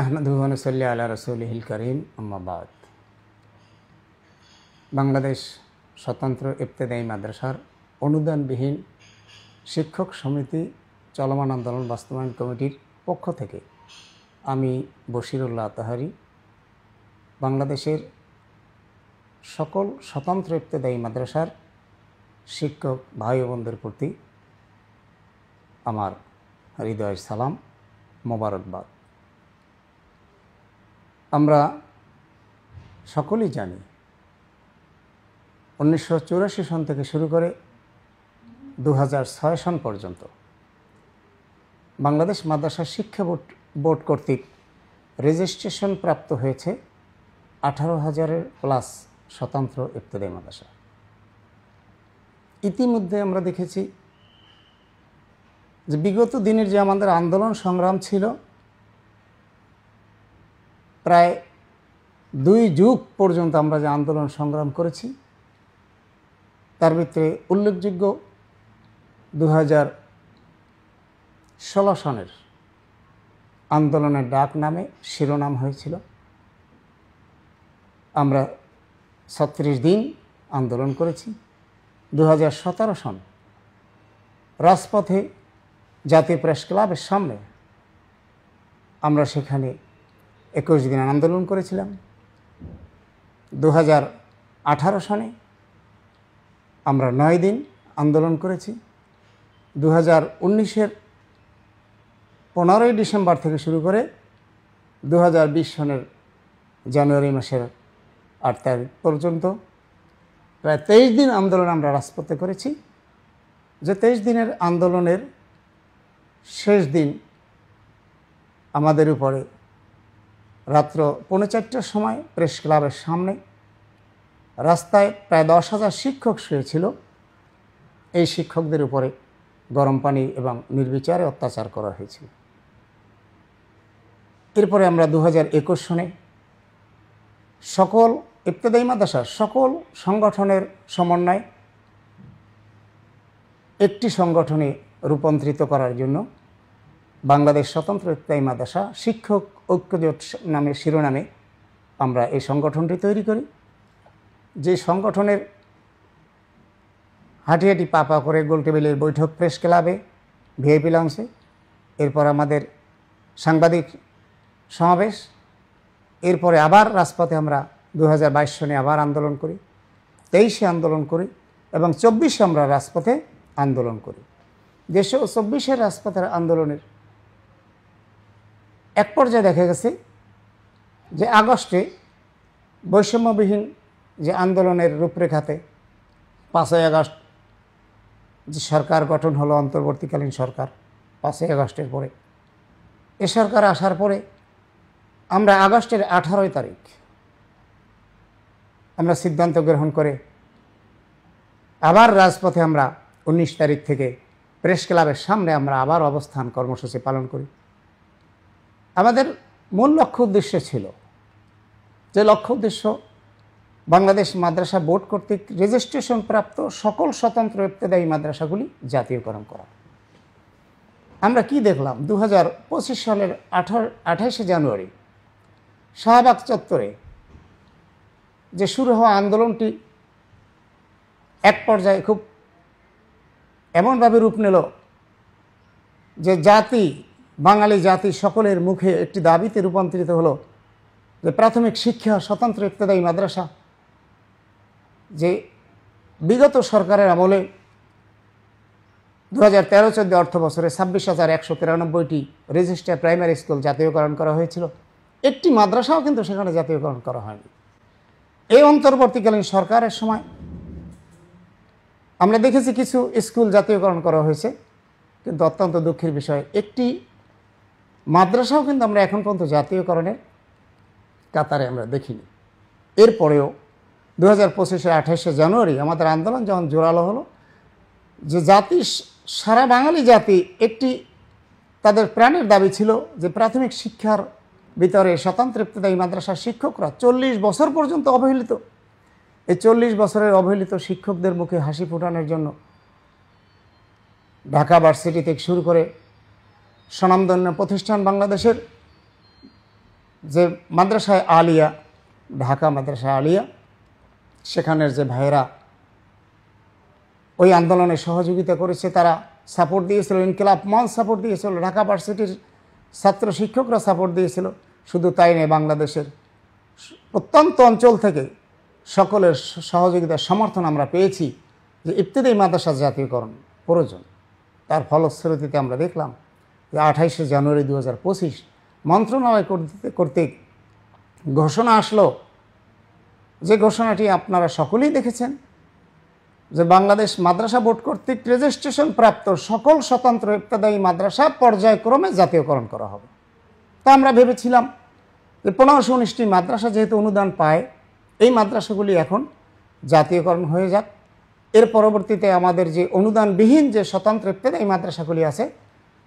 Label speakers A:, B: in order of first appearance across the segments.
A: আহমদুহু ওয়া নুসাল্লি আলা রাসূলিহিল কারীম আম্মা বাদ। বাংলাদেশ স্বতন্ত্র ইবতেদায়ী মাদ্রাসার অনুদানবিহীন শিক্ষক সমিতি চলমান আন্দোলন বাস্তবায়ন কমিটির পক্ষ থেকে আমি বশিরুল্লাহ আতাহারি বাংলাদেশের সকল স্বতন্ত্র ইবতেদায়ী মাদ্রাসার শিক্ষক ভাই ও বোনদের প্রতি আমার হৃদয়ের সালাম, মোবারকবাদ। আমরা সকলেই জানি 1984 সন থেকে শুরু করে 2006 সন পর্যন্ত বাংলাদেশ মাদ্রাসা শিক্ষা বোর্ড কর্তৃক রেজিস্ট্রেশন প্রাপ্ত হয়েছে 18,000-এর প্লাস স্বতন্ত্র ইবতেদায়ী মাদ্রাসা। ইতিমধ্যে আমরা দেখেছি যে বিগত দিনের যে আমাদের আন্দোলন সংগ্রাম ছিল, প্রায় 2 যুগ পর্যন্ত আমরা যে আন্দোলন সংগ্রাম করেছি, তার ভিতরে উল্লেখযোগ্য 2016 সনের আন্দোলনের ডাক নামে শিরোনাম হয়েছিল। আমরা 36 দিন আন্দোলন করেছি। 2017 সন রাজপথে জাতীয় প্রেস ক্লাবের সামনে আমরা সেখানে 21 দিন আন্দোলন করেছিলাম। 2018 সনে আমরা 9 দিন আন্দোলন করেছি। 2019-এর 15ই ডিসেম্বর থেকে শুরু করে 2020 সনের জানুয়ারি মাসের 8 তারিখ পর্যন্ত প্রায় 23 দিন আন্দোলন আমরা রাজপথে করেছি। যে 23 দিনের আন্দোলনের শেষ দিন আমাদের উপরে রাত্র 4:45টার সময় প্রেস ক্লাবের সামনে রাস্তায় প্রায় 10,000 শিক্ষক শুয়েছিল। এই শিক্ষকদের উপরে গরম পানি এবং নির্বিচারে অত্যাচার করা হয়েছিল। এরপরে আমরা 2021 সনে সকল ইবতেদায়ী মাদ্রাসার সকল সংগঠনের সমন্বয়ে একটি সংগঠনে রূপান্তরিত করার জন্য বাংলাদেশ স্বতন্ত্র ইবতেদায়ী মাদ্রাসা শিক্ষক ঐক্যজোট নামে শিরোনামে আমরা এই সংগঠনটি তৈরি করি। যে সংগঠনের হাঁটি হাঁটি পা পা করে গোলটেবিলের বৈঠক প্রেস ক্লাবে ভিআইপি লঞ্চে, এরপর আমাদের সাংবাদিক সমাবেশ, এরপরে আবার রাজপথে আমরা 2022 সনে আবার আন্দোলন করি, 23-এ আন্দোলন করি এবং 24-এ আমরা রাজপথে আন্দোলন করি। 224-এর রাজপথের আন্দোলনের এক পর্যায়ে দেখা গেছে যে আগস্টে বৈষম্যবিহীন যে আন্দোলনের রূপরেখাতে 5ই আগস্ট যে সরকার গঠন হলো, অন্তর্বর্তীকালীন সরকার 5ই আগস্টের পরে, এ সরকার আসার পরে আমরা আগস্টের 18 তারিখ আমরা সিদ্ধান্ত গ্রহণ করে আবার রাজপথে আমরা 19 তারিখ থেকে প্রেস ক্লাবের সামনে আমরা আবার অবস্থান কর্মসূচি পালন করি। আমাদের মূল লক্ষ্য উদ্দেশ্য ছিল যে লক্ষ্য উদ্দেশ্য বাংলাদেশ মাদ্রাসা বোর্ড কর্তৃক রেজিস্ট্রেশন প্রাপ্ত সকল স্বতন্ত্র ইবতেদায়ী মাদ্রাসাগুলি জাতীয়করণ করা। আমরা কি দেখলাম? 2025 সালের 28শে জানুয়ারি শাহবাগ চত্বরে যে শুরু হওয়া আন্দোলনটি এক পর্যায়ে খুব এমনভাবে রূপ নিল যে বাঙালি জাতি সকলের মুখে একটি দাবিতে রূপান্তরিত হলো যে প্রাথমিক শিক্ষা স্বতন্ত্র ইবতেদায়ী মাদ্রাসা, যে বিগত সরকারের আমলে 2013-14 অর্থ বছরে 26,193টি রেজিস্টার প্রাইমারি স্কুল জাতীয়করণ করা হয়েছিল। একটি মাদ্রাসাও কিন্তু সেখানে জাতীয়করণ করা হয়নি। এই অন্তর্বর্তীকালীন সরকারের সময় আমরা দেখেছি কিছু স্কুল জাতীয়করণ করা হয়েছে, কিন্তু অত্যন্ত দুঃখের বিষয় একটি মাদ্রাসাও কিন্তু আমরা এখন পর্যন্ত জাতীয়করণের কাতারে আমরা দেখিনি। এরপরেও 2025-এর 28শে জানুয়ারি আমাদের আন্দোলন যখন জোরালো হলো, যে জাতি সারা বাঙালি জাতি একটি তাদের প্রাণের দাবি ছিল যে প্রাথমিক শিক্ষার ভিতরে স্বতন্ত্র ইবতেদায়ী মাদ্রাসার শিক্ষকরা 40 বছর পর্যন্ত অবহেলিত। এই 40 বছরের অবহেলিত শিক্ষকদের মুখে হাসি ফোটানোর জন্য ঢাকা ভার্সিটি থেকে শুরু করে স্বনামধন্য প্রতিষ্ঠান বাংলাদেশের যে মাদ্রাসায় আলিয়া, ঢাকা মাদ্রাসায় আলিয়া, সেখানের যে ভাইয়েরা ওই আন্দোলনে সহযোগিতা করেছে, তারা সাপোর্ট দিয়েছিল, ইনকিলাব মঞ্চ সাপোর্ট দিয়েছিল, ঢাকা ভার্সিটির ছাত্র শিক্ষকরা সাপোর্ট দিয়েছিল। শুধু তাই নয়, বাংলাদেশের প্রত্যন্ত অঞ্চল থেকে সকলের সহযোগিতা সমর্থন আমরা পেয়েছি যে ইবতেদায়ী মাদ্রাসা জাতীয়করণ প্রয়োজন। তার ফলশ্রুতিতে আমরা দেখলাম যে 28শে জানুয়ারি 2025 মন্ত্রণালয় কর্তৃক ঘোষণা আসলো, যে ঘোষণাটি আপনারা সকলেই দেখেছেন, যে বাংলাদেশ মাদ্রাসা বোর্ড কর্তৃক রেজিস্ট্রেশন প্রাপ্ত সকল স্বতন্ত্র ইবতেদায়ী মাদ্রাসা পর্যায়ক্রমে জাতীয়করণ করা হবে। তা আমরা ভেবেছিলাম যে 1519টি মাদ্রাসা যেহেতু অনুদান পায়, এই মাদ্রাসাগুলি এখন জাতীয়করণ হয়ে যাক। এর পরবর্তীতে আমাদের যে অনুদানবিহীন যে স্বতন্ত্র ইবতেদায়ী মাদ্রাসাগুলি আছে,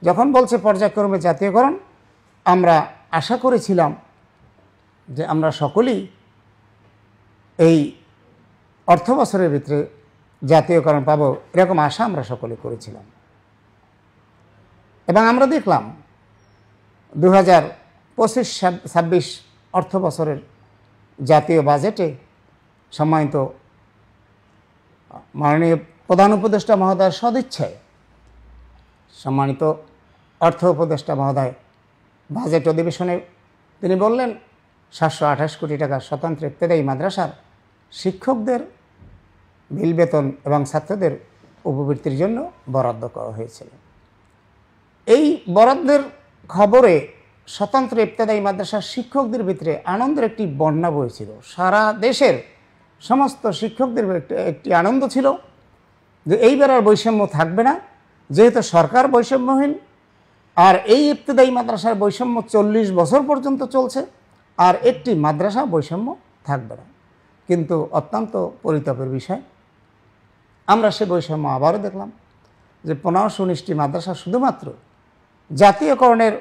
A: যখন বলছে পর্যায়ক্রমে জাতীয়করণ, আমরা আশা করেছিলাম যে আমরা সকলেই এই অর্থ বছরের ভিতরে জাতীয়করণ পাব, এরকম আশা আমরা সকলে করেছিলাম। এবং আমরা দেখলাম 2025-26 অর্থ বছরের জাতীয় বাজেটে সম্মানিত মাননীয় প্রধান উপদেষ্টা মহোদয়ের সদিচ্ছায় সম্মানিত অর্থ উপদেষ্টা মহোদয় বাজেট অধিবেশনে তিনি বললেন 728 কোটি টাকা স্বতন্ত্র ইবতেদায়ী মাদ্রাসার শিক্ষকদের বিল বেতন এবং ছাত্রদের উপবৃত্তির জন্য বরাদ্দ করা হয়েছিল। এই বরাদ্দের খবরে স্বতন্ত্র ইবতেদায়ী মাদ্রাসার শিক্ষকদের ভিতরে আনন্দের একটি বন্যা বইছিল। সারা দেশের সমস্ত শিক্ষকদের একটি আনন্দ ছিল যে এইবার আর বৈষম্য থাকবে না, যেহেতু সরকার বৈষম্যহীন, আর এই ইবতেদায়ী মাদ্রাসার বৈষম্য 40 বছর পর্যন্ত চলছে, আর একটি মাদ্রাসা বৈষম্য থাকবে না। কিন্তু অত্যন্ত পরিতাপের বিষয়, আমরা সে বৈষম্য আবারও দেখলাম যে 1519টি মাদ্রাসা শুধুমাত্র জাতীয়করণের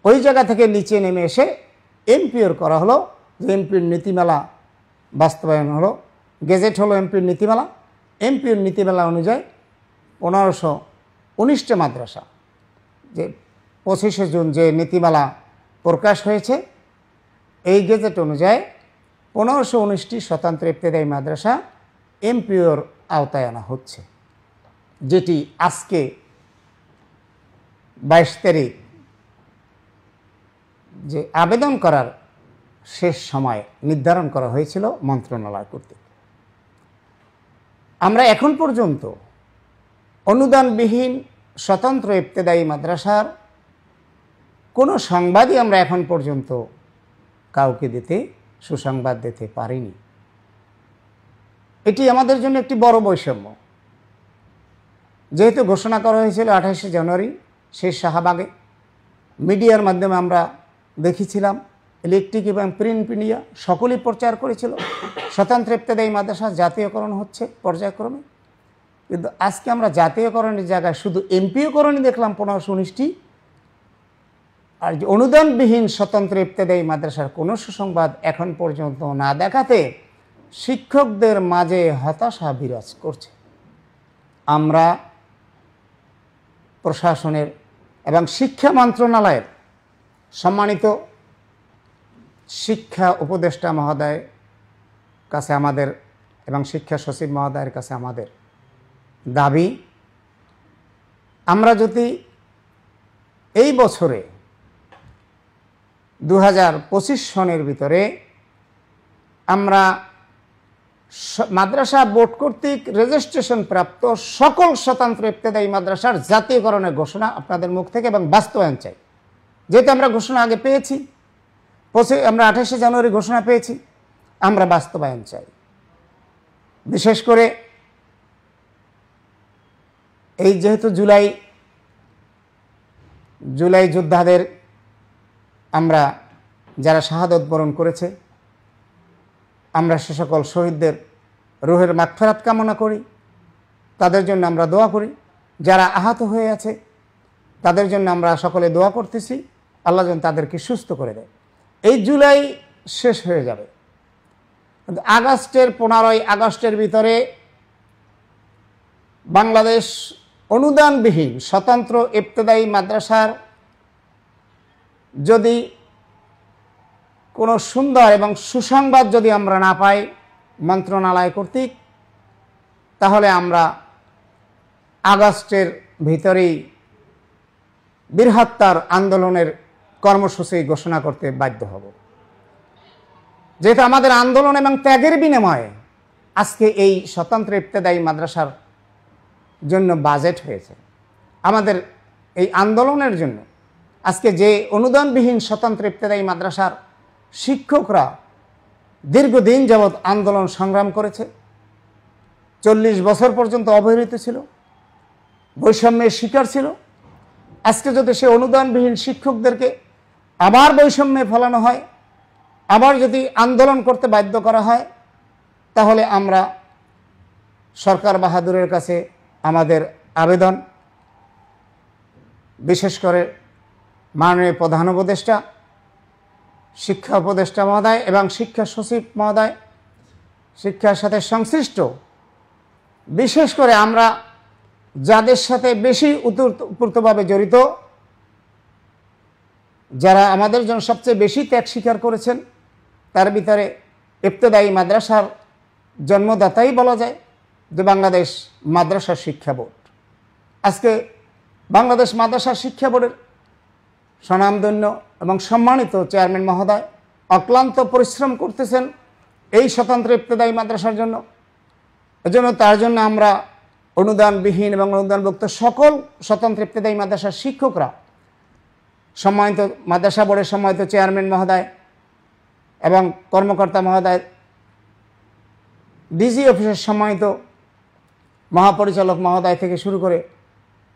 A: ওই জায়গা থেকে নিচে নেমে এসে এমপিওর করা হলো, যে এমপির নীতিমালা বাস্তবায়ন হলো, গেজেট হলো এমপির নীতিমালা। এমপির নীতিমালা অনুযায়ী 1519টা মাদ্রাসা, যে 25শে জুন যে নীতিমালা প্রকাশ হয়েছে, এই গেজেট অনুযায়ী 1519টি স্বতন্ত্র ইবতেদায়ী মাদ্রাসা এমপিওর আওতায় আনা হচ্ছে, যেটি আজকে 22 তারিখ যে আবেদন করার শেষ সময় নির্ধারণ করা হয়েছিল মন্ত্রণালয় কর্তৃক। আমরা এখন পর্যন্ত অনুদানবিহীন স্বতন্ত্র ইবতেদায়ী মাদ্রাসার কোনো সংবাদই আমরা এখন পর্যন্ত কাউকে সুসংবাদ দিতে পারিনি। এটি আমাদের জন্য একটি বড় বৈষম্য। যেহেতু ঘোষণা করা হয়েছিল 28শে জানুয়ারি, সেই শাহবাগে মিডিয়ার মাধ্যমে আমরা দেখেছিলাম, ইলেকট্রিক এবং প্রিন্ট মিডিয়া সকলেই প্রচার করেছিল স্বতন্ত্র ইবতেদায়ী মাদ্রাসা জাতীয়করণ হচ্ছে পর্যায়ক্রমে। কিন্তু আজকে আমরা জাতীয়করণের জায়গায় শুধু এমপিওকরণই দেখলাম 1519টি, আর যে অনুদানবিহীন স্বতন্ত্র ইবতেদায়ী মাদ্রাসার কোনো সুসংবাদ এখন পর্যন্ত না দেখাতে শিক্ষকদের মাঝে হতাশা বিরাজ করছে। আমরা প্রশাসনের এবং শিক্ষা মন্ত্রণালয়ের সম্মানিত শিক্ষা উপদেষ্টা মহোদয়ের কাছে আমাদের এবং শিক্ষা সচিব মহোদয়ের কাছে আমাদের দাবি, আমরা যদি এই বছরে 2025 সনের ভিতরে আমরা মাদ্রাসা বোর্ড কর্তৃক রেজিস্ট্রেশন প্রাপ্ত সকল স্বতন্ত্র ইবতেদায়ী মাদ্রাসার জাতীয়করণের ঘোষণা আপনাদের মুখ থেকে এবং বাস্তবায়ন চাই। যেহেতু আমরা ঘোষণা আগে পেয়েছি, আমরা 28শে জানুয়ারি ঘোষণা পেয়েছি, আমরা বাস্তবায়ন চাই। বিশেষ করে এই যেহেতু জুলাই যোদ্ধাদের আমরা যারা শাহাদত বরণ করেছে, আমরা সে সকল শহীদদের রুহের মাগফিরাত কামনা করি, তাদের জন্য আমরা দোয়া করি। যারা আহত হয়ে আছে তাদের জন্য আমরা সকলে দোয়া করতেছি, আল্লাহ যেন তাদেরকে সুস্থ করে দেয়। এই জুলাই শেষ হয়ে যাবে, কিন্তু 15ই আগস্টের ভিতরে বাংলাদেশ অনুদানবিহীন স্বতন্ত্র ইবতেদায়ী মাদ্রাসার যদি কোনো সুন্দর এবং সুসংবাদ যদি আমরা না পাই মন্ত্রণালয় কর্তৃক, তাহলে আমরা আগস্টের ভিতরেই বৃহত্তর আন্দোলনের কর্মসূচি ঘোষণা করতে বাধ্য হব। যেহেতু আমাদের আন্দোলন এবং ত্যাগের বিনিময়ে আজকে এই স্বতন্ত্র ইবতেদায়ী মাদ্রাসার জন্য বাজেট হয়েছে। আমাদের এই আন্দোলনের জন্য আজকে যে অনুদানবিহীন স্বতন্ত্র ইবতেদায়ী মাদ্রাসার শিক্ষকরা দীর্ঘদিন যাবৎ আন্দোলন সংগ্রাম করেছে, 40 বছর পর্যন্ত অবহেলিত ছিল, বৈষম্যের শিকার ছিল। আজকে যদি সে অনুদানবিহীন শিক্ষকদেরকে আবার বৈষম্যে ফেলানো হয়, আবার যদি আন্দোলন করতে বাধ্য করা হয়, তাহলে আমরা সরকার বাহাদুরের কাছে আমাদের আবেদন, বিশেষ করে মাননীয় প্রধান উপদেষ্টা, শিক্ষা উপদেষ্টা মহোদয় এবং শিক্ষা সচিব মহোদয়, শিক্ষার সাথে সংশ্লিষ্ট, বিশেষ করে আমরা যাদের সাথে বেশি ওতপ্রোতভাবে জড়িত, যারা আমাদের জন্য সবচেয়ে বেশি ত্যাগ স্বীকার করেছেন, তার ভিতরে ইবতেদায়ী মাদ্রাসার জন্মদাতাই বলা যায় যে বাংলাদেশ মাদ্রাসা শিক্ষা বোর্ড। আজকে বাংলাদেশ মাদ্রাসা শিক্ষা বোর্ডের স্বনামধন্য এবং সম্মানিত চেয়ারম্যান মহোদয় অক্লান্ত পরিশ্রম করতেছেন এই স্বতন্ত্র ইবতেদায়ী মাদ্রাসার জন্য। এজন্য তার জন্য আমরা অনুদানবিহীন এবং অনুদানভুক্ত সকল স্বতন্ত্র ইবতেদায়ী মাদ্রাসার শিক্ষকরা, সম্মানিত মাদ্রাসা বোর্ডের সম্মানিত চেয়ারম্যান মহোদয় এবং কর্মকর্তা মহোদয়, ডিজি অফিসের সম্মানিত মহাপরিচালক মহোদয় থেকে শুরু করে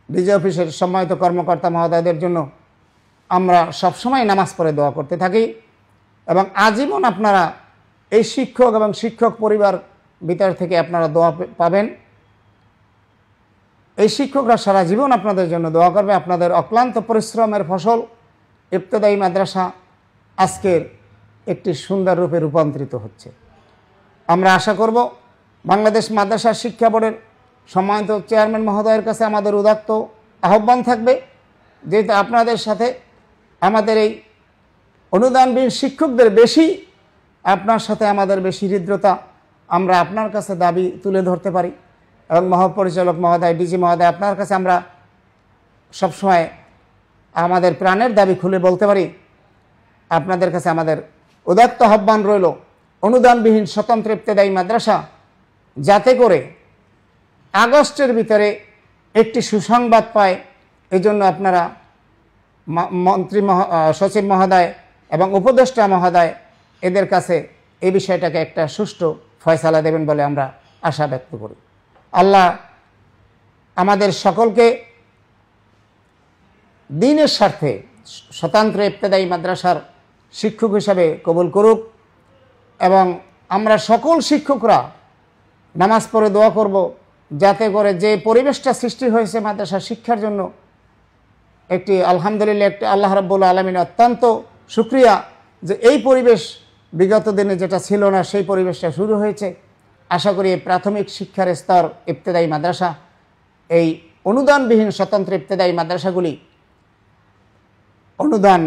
A: ডিজি অফিসের সম্মানিত কর্মকর্তা মহোদয়দের জন্য আমরা সবসময় নামাজ পড়ে দোয়া করতে থাকি এবং আজীবন আপনারা এই শিক্ষক এবং শিক্ষক পরিবার ভিতর থেকে আপনারা দোয়া পাবেন। এই শিক্ষকরা সারা জীবন আপনাদের জন্য দোয়া করবে। আপনাদের অক্লান্ত পরিশ্রমের ফসল ইবতেদায়ী মাদ্রাসা আজকের একটি সুন্দর রূপে রূপান্তরিত হচ্ছে। আমরা আশা করব বাংলাদেশ মাদ্রাসা শিক্ষা বোর্ডের সম্মানিত চেয়ারম্যান মহোদয়ের কাছে আমাদের উদাত্ত আহ্বান থাকবে, যেহেতু আপনাদের সাথে আমাদের এই অনুদানবিহীন শিক্ষকদের বেশি, আপনার সাথে আমাদের বেশি হৃদ্রতা, আমরা আপনার কাছে দাবি তুলে ধরতে পারি এবং মহাপরিচালক মহোদয়, ডিজি মহোদয়, আপনার কাছে আমরা সবসময় আমাদের প্রাণের দাবি খুলে বলতে পারি। আপনাদের কাছে আমাদের উদাত্ত আহ্বান রইল, অনুদানবিহীন স্বতন্ত্র ইবতেদায়ী মাদ্রাসা যাতে করে আগস্টের ভিতরে একটি সুসংবাদ পায়, এই জন্য আপনারা মন্ত্রী সচিব মহোদয় এবং উপদেষ্টা মহোদয় এদের কাছে এই বিষয়টাকে একটা সুষ্ঠু ফয়সালা দেবেন বলে আমরা আশা ব্যক্ত করি। আল্লাহ আমাদের সকলকে দ্বীনের স্বার্থে স্বতন্ত্র ইবতেদায়ী মাদ্রাসার শিক্ষক হিসাবে কবুল করুক এবং আমরা সকল শিক্ষকরা নামাজ পড়ে দোয়া করব যাতে করে যে পরিবেশটা সৃষ্টি হয়েছে মাদ্রাসা শিক্ষার জন্য, একটি আলহামদুলিল্লাহ, একটি আল্লাহ রাব্বুল আলামিন অত্যন্ত শুকরিয়া যে এই পরিবেশ বিগত দিনে যেটা ছিল না সেই পরিবেশটা শুরু হয়েছে। আশা করি এই প্রাথমিক শিক্ষার স্তর ইবতেদায়ী মাদ্রাসা, এই অনুদানবিহীন স্বতন্ত্র ইবতেদায়ী মাদ্রাসাগুলি অনুদান,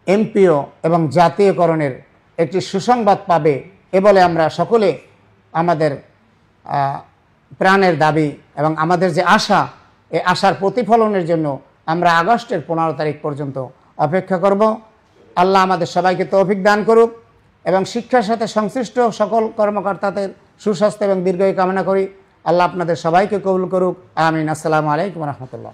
A: এমপিও এবং জাতীয়করণের একটি সুসংবাদ পাবে এ বলে আমরা সকলে আমাদের প্রাণের দাবি এবং আমাদের যে আশা, এই আশার প্রতিফলনের জন্য আমরা আগস্টের 15 তারিখ পর্যন্ত অপেক্ষা করব। আল্লাহ আমাদের সবাইকে তৌফিক দান করুক এবং শিক্ষার সাথে সংশ্লিষ্ট সকল কর্মকর্তাদের সুস্বাস্থ্য এবং দীর্ঘায়ু কামনা করি। আল্লাহ আপনাদের সবাইকে কবুল করুক। আমিন। আসসালামু আলাইকুম রহমতুল্লাহ।